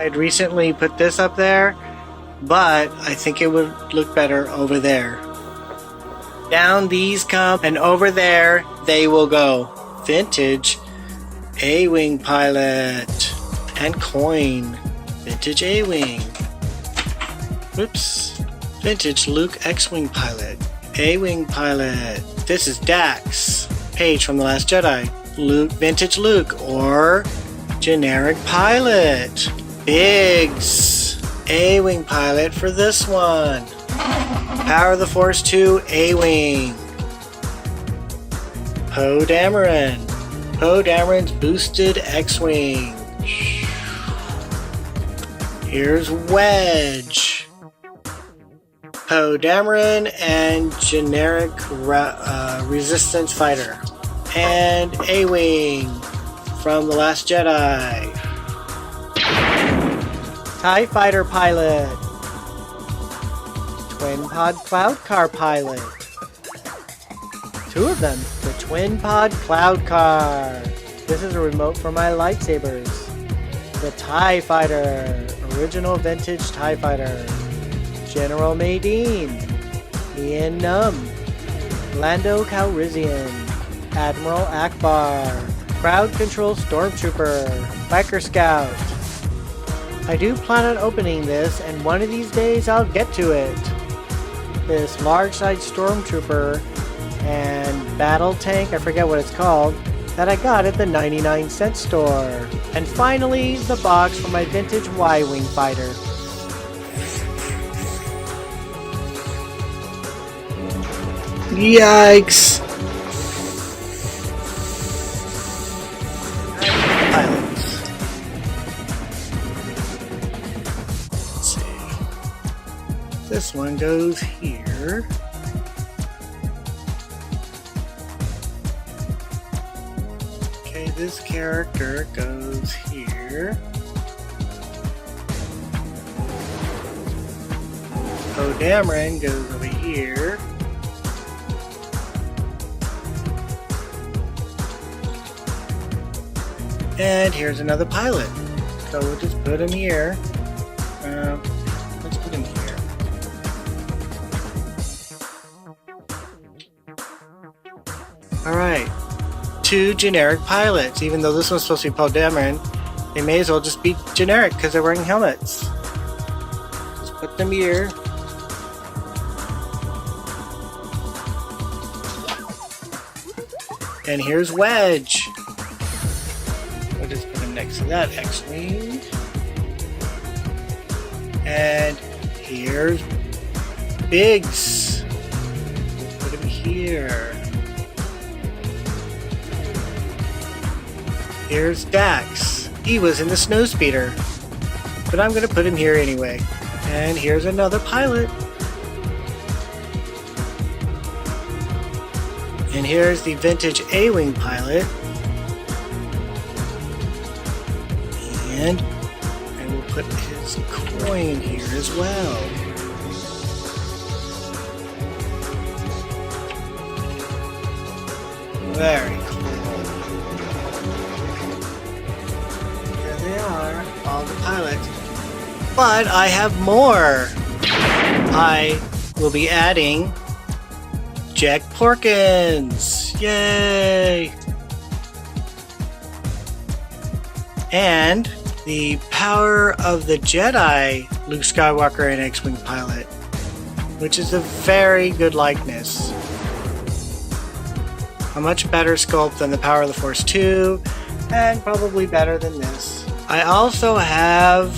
I'd recently put this up there, but I think it would look better over there. Down these come, and over there they will go. Vintage A-Wing pilot and coin. Vintage A-Wing. Oops. Vintage Luke X-Wing pilot. A-Wing pilot. This is Dax. Page from The Last Jedi. Luke, vintage Luke, or generic pilot. Biggs. A-Wing pilot for this one. Power of the Force 2 A-Wing. Poe Dameron. Poe Dameron's boosted X-Wing. Here's Wedge. Poe Dameron and generic resistance fighter. And A-Wing from The Last Jedi. TIE fighter pilot. Twin pod cloud car pilot. Two of them. The twin pod cloud car. This is a remote for my lightsabers. The TIE fighter. Original vintage TIE fighter. General Madine. Ian Num. Lando Calrissian. Admiral Akbar. Crowd Control Stormtrooper. Biker Scout. I do plan on opening this, and one of these days I'll get to it. This large-sized Stormtrooper and battle tank, I forget what it's called, that I got at the 99-cent store. And finally, the box for my vintage Y-Wing fighter. Yikes! Pilots. Let's see. This one goes here. Okay, this character goes here. Poe Dameron goes over here. And here's another pilot. So we'll just put him here. Let's put him here. Alright. Two generic pilots. Even though this one's supposed to be Poe Dameron, they may as well just be generic because they're wearing helmets. Just put them here. And here's Wedge. We'll just put him next to that X-Wing. And here's Biggs. Put him here. Here's Dax. He was in the Snowspeeder. But I'm going to put him here anyway. And here's another pilot. And here's the vintage A-Wing pilot. And I will put his coin here as well. Very cool. There they are, all the pilots. But I have more. I will be adding Jack Porkins. Yay! And the Power of the Jedi Luke Skywalker and X-Wing pilot, which is a very good likeness. A much better sculpt than the Power of the Force 2, and probably better than this. I also have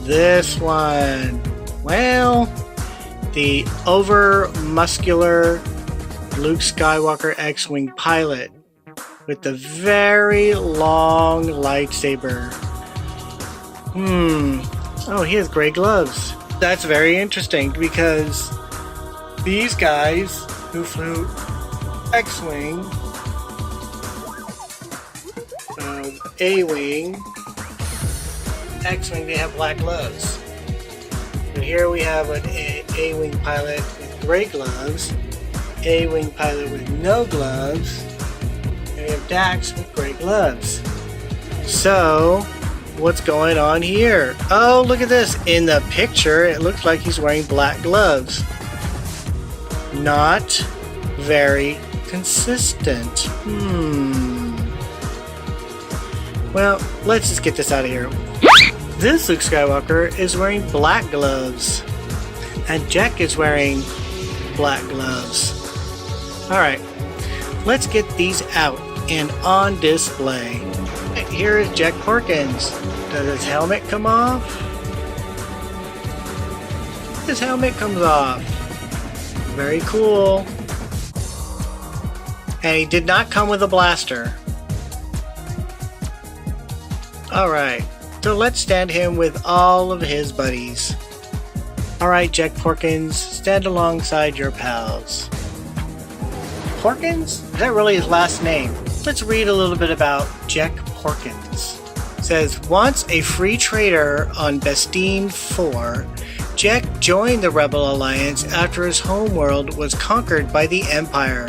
this one. Well, the over-muscular Luke Skywalker X-Wing pilot with the very long lightsaber. Oh, he has gray gloves. That's very interesting because these guys who flew X-Wing, A-Wing, X-Wing, they have black gloves. But here we have an A-Wing pilot with gray gloves, A-Wing pilot with no gloves, and we have Dax with gray gloves. So What's going on here? Oh, look at this. In the picture, it looks like he's wearing black gloves. Not very consistent. Well, let's just get this out of here. This Luke Skywalker is wearing black gloves. And Jack is wearing black gloves. Alright, let's get these out and on display. Here is Jack Porkins. Does his helmet come off? His helmet comes off. Very cool. And he did not come with a blaster. Alright, so let's stand him with all of his buddies. Alright, Jack Porkins, stand alongside your pals. Porkins? Is that really his last name? Let's read a little bit about Jack Porkins. It says, once a free trader on Bestine 4, Jack joined the Rebel Alliance after his homeworld was conquered by the Empire.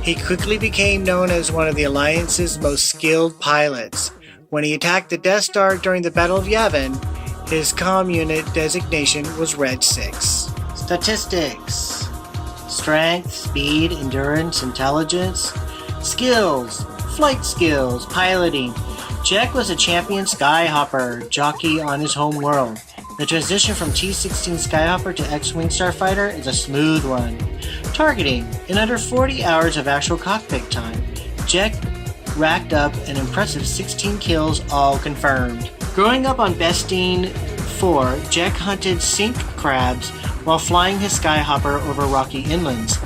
He quickly became known as one of the Alliance's most skilled pilots. When he attacked the Death Star during the Battle of Yavin, his comm unit designation was Red 6. Statistics. Strength, speed, endurance, intelligence. Skills. Flight skills, piloting. Jack was a champion skyhopper, jockey on his home world. The transition from T-16 Skyhopper to X-Wing Starfighter is a smooth one. Targeting. In under 40 hours of actual cockpit time, Jack racked up an impressive 16 kills, all confirmed. Growing up on Bestine 4, Jack hunted sink crabs while flying his Skyhopper over rocky inlands.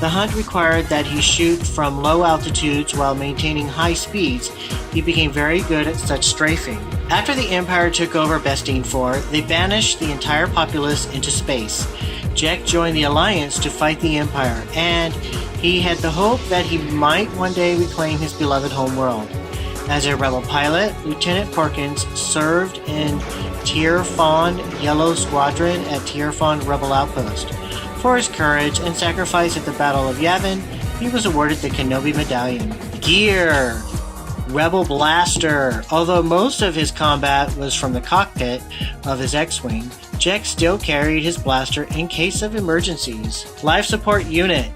The hunt required that he shoot from low altitudes while maintaining high speeds. He became very good at such strafing. After the Empire took over Bestine 4, they banished the entire populace into space. Jack joined the Alliance to fight the Empire, and he had the hope that he might one day reclaim his beloved homeworld. As a rebel pilot, Lieutenant Porkins served in Tierfond Yellow Squadron at Tierfond Rebel Outpost. For his courage and sacrifice at the Battle of Yavin, he was awarded the Kenobi Medallion. Gear. Rebel Blaster. Although most of his combat was from the cockpit of his X-Wing, Jack still carried his blaster in case of emergencies. Life Support Unit.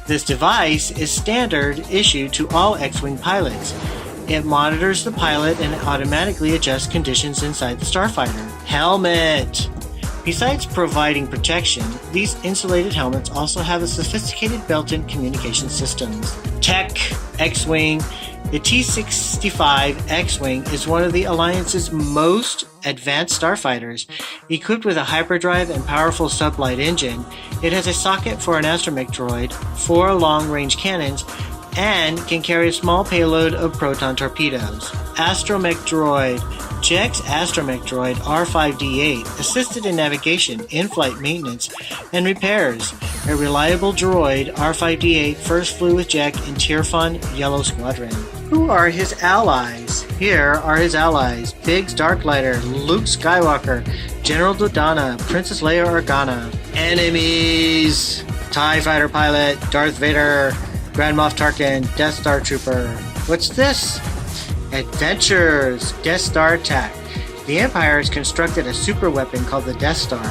This device is standard issued to all X-Wing pilots. It monitors the pilot and automatically adjusts conditions inside the starfighter. Helmet. Besides providing protection, these insulated helmets also have a sophisticated built-in communication systems. Tech. X-Wing. The T-65 X-Wing is one of the Alliance's most advanced starfighters. Equipped with a hyperdrive and powerful sublight engine, it has a socket for an astromech droid, 4 long-range cannons, and can carry a small payload of proton torpedoes. Astromech droid. Jack's astromech droid R5D8 assisted in navigation, in-flight maintenance, and repairs. A reliable droid, R5D8 first flew with Jack in Tierfon Yellow Squadron. Who are his allies? Here are his allies. Biggs Darklighter, Luke Skywalker, General Dodonna, Princess Leia Organa. Enemies! TIE Fighter Pilot, Darth Vader, Grand Moff Tarkin, Death Star Trooper. What's this? Adventures! Death Star Attack. The Empire has constructed a super weapon called the Death Star.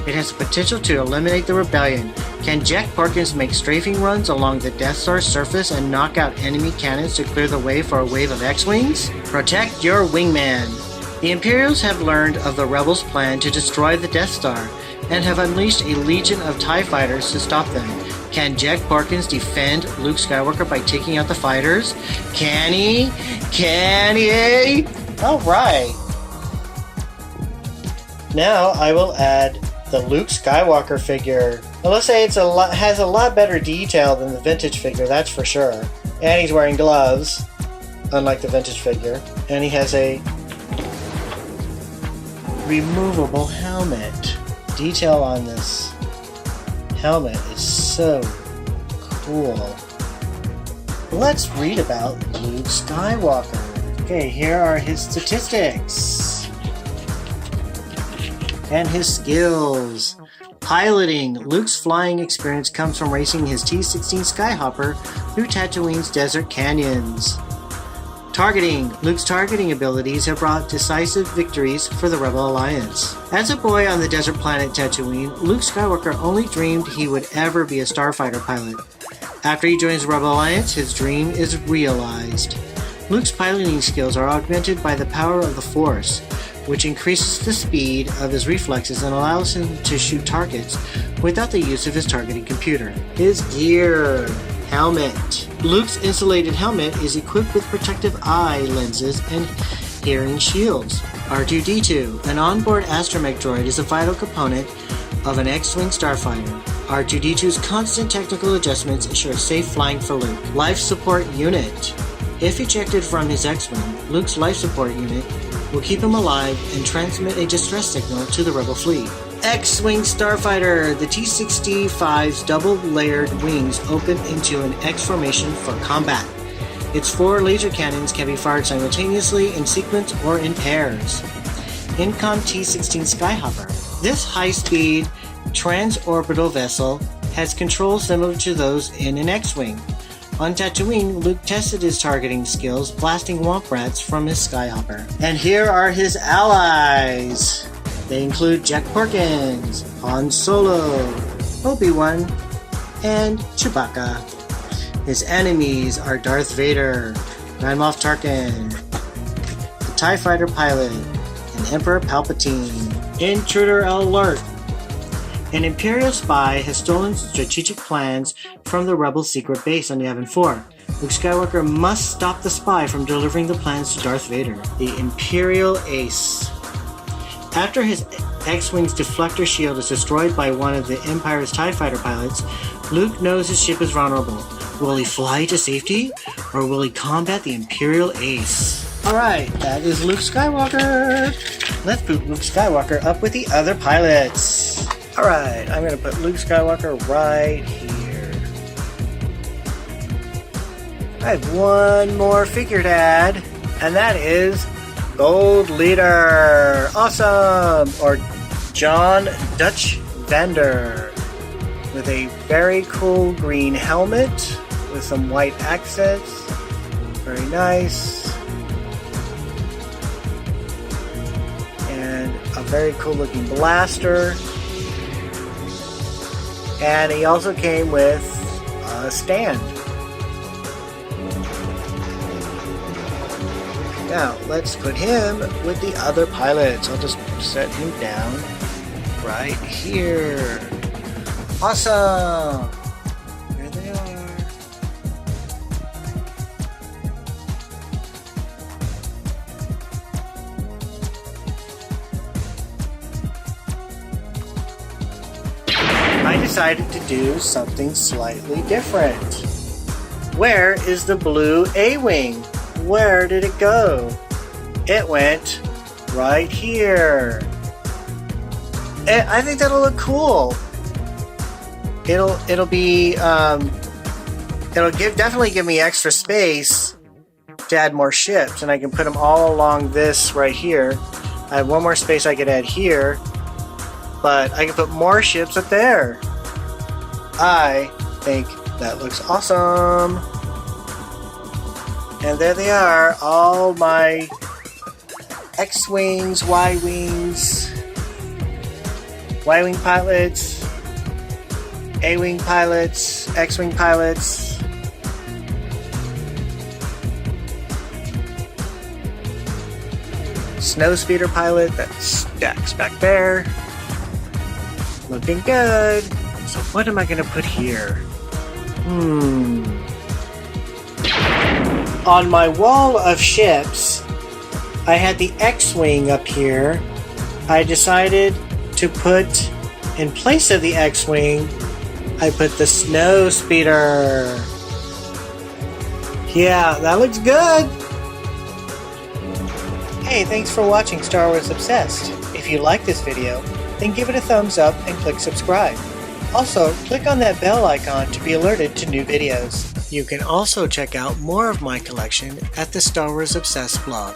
It has the potential to eliminate the rebellion. Can Jack Porkins make strafing runs along the Death Star's surface and knock out enemy cannons to clear the way for a wave of X-Wings? Protect your wingman. The Imperials have learned of the Rebels' plan to destroy the Death Star and have unleashed a legion of TIE fighters to stop them. Can Jack Porkins defend Luke Skywalker by taking out the fighters? Can he? Can he? Alright. Now I will add the Luke Skywalker figure. I will say it's has a lot better detail than the vintage figure, that's for sure. And he's wearing gloves, unlike the vintage figure. And he has a removable helmet. Detail on this helmet is so cool. Let's read about Luke Skywalker. Okay, here are his statistics and his skills. Piloting. Luke's flying experience comes from racing his T-16 Skyhopper through Tatooine's desert canyons. Targeting. Luke's targeting abilities have brought decisive victories for the Rebel Alliance. As a boy on the desert planet Tatooine, Luke Skywalker only dreamed he would ever be a starfighter pilot. After he joins the Rebel Alliance, his dream is realized. Luke's piloting skills are augmented by the power of the Force, which increases the speed of his reflexes and allows him to shoot targets without the use of his targeting computer. His gear. Helmet. Luke's insulated helmet is equipped with protective eye lenses and hearing shields. R2-D2, an onboard astromech droid, is a vital component of an X-Wing starfighter. R2-D2's constant technical adjustments ensure safe flying for Luke. Life Support Unit. If ejected from his X-Wing, Luke's life support unit will keep him alive and transmit a distress signal to the Rebel fleet. X-Wing Starfighter. The T-65's double-layered wings open into an X formation for combat. Its 4 laser cannons can be fired simultaneously, in sequence, or in pairs. Incom T-16 Skyhopper. This high-speed transorbital vessel has controls similar to those in an X-Wing. On Tatooine, Luke tested his targeting skills, blasting womp rats from his Skyhopper. And here are his allies. They include Jack Porkins, Han Solo, Obi-Wan, and Chewbacca. His enemies are Darth Vader, Grand Moff Tarkin, the TIE Fighter pilot, and Emperor Palpatine. Intruder alert! An Imperial spy has stolen strategic plans from the Rebel secret base on Yavin 4. Luke Skywalker must stop the spy from delivering the plans to Darth Vader. The Imperial Ace. After his X-Wing's deflector shield is destroyed by one of the Empire's TIE Fighter pilots, Luke knows his ship is vulnerable. Will he fly to safety, or will he combat the Imperial Ace? Alright, that is Luke Skywalker! Let's boot Luke Skywalker up with the other pilots. Alright, I'm going to put Luke Skywalker right here. I have one more figure to add, and that is Gold Leader! Awesome! Or John Dutch Vander, with a very cool green helmet with some white accents. Very nice. And a very cool looking blaster. And he also came with a stand. Now, let's put him with the other pilots. I'll just set him down right here. Awesome! Here they are. I decided to do something slightly different. Where is the blue A-Wing? Where did it go? It went right here. And I think that'll look cool. It'll be definitely give me extra space to add more ships, and I can put them all along this right here. I have one more space I could add here, but I can put more ships up there. I think that looks awesome. And there they are, all my X-Wings, Y-Wings, Y-Wing pilots, A-Wing pilots, X-Wing pilots. Snowspeeder pilot that stacks back there. Looking good. So what am I going to put here? On my wall of ships, I had the X-Wing up here. I decided to put, in place of the X-Wing, I put the Snowspeeder. Yeah, that looks good. Hey, thanks for watching Star Wars Obsessed. If you like this video, then give it a thumbs up and click subscribe. Also, click on that bell icon to be alerted to new videos. You can also check out more of my collection at the Star Wars Obsessed blog.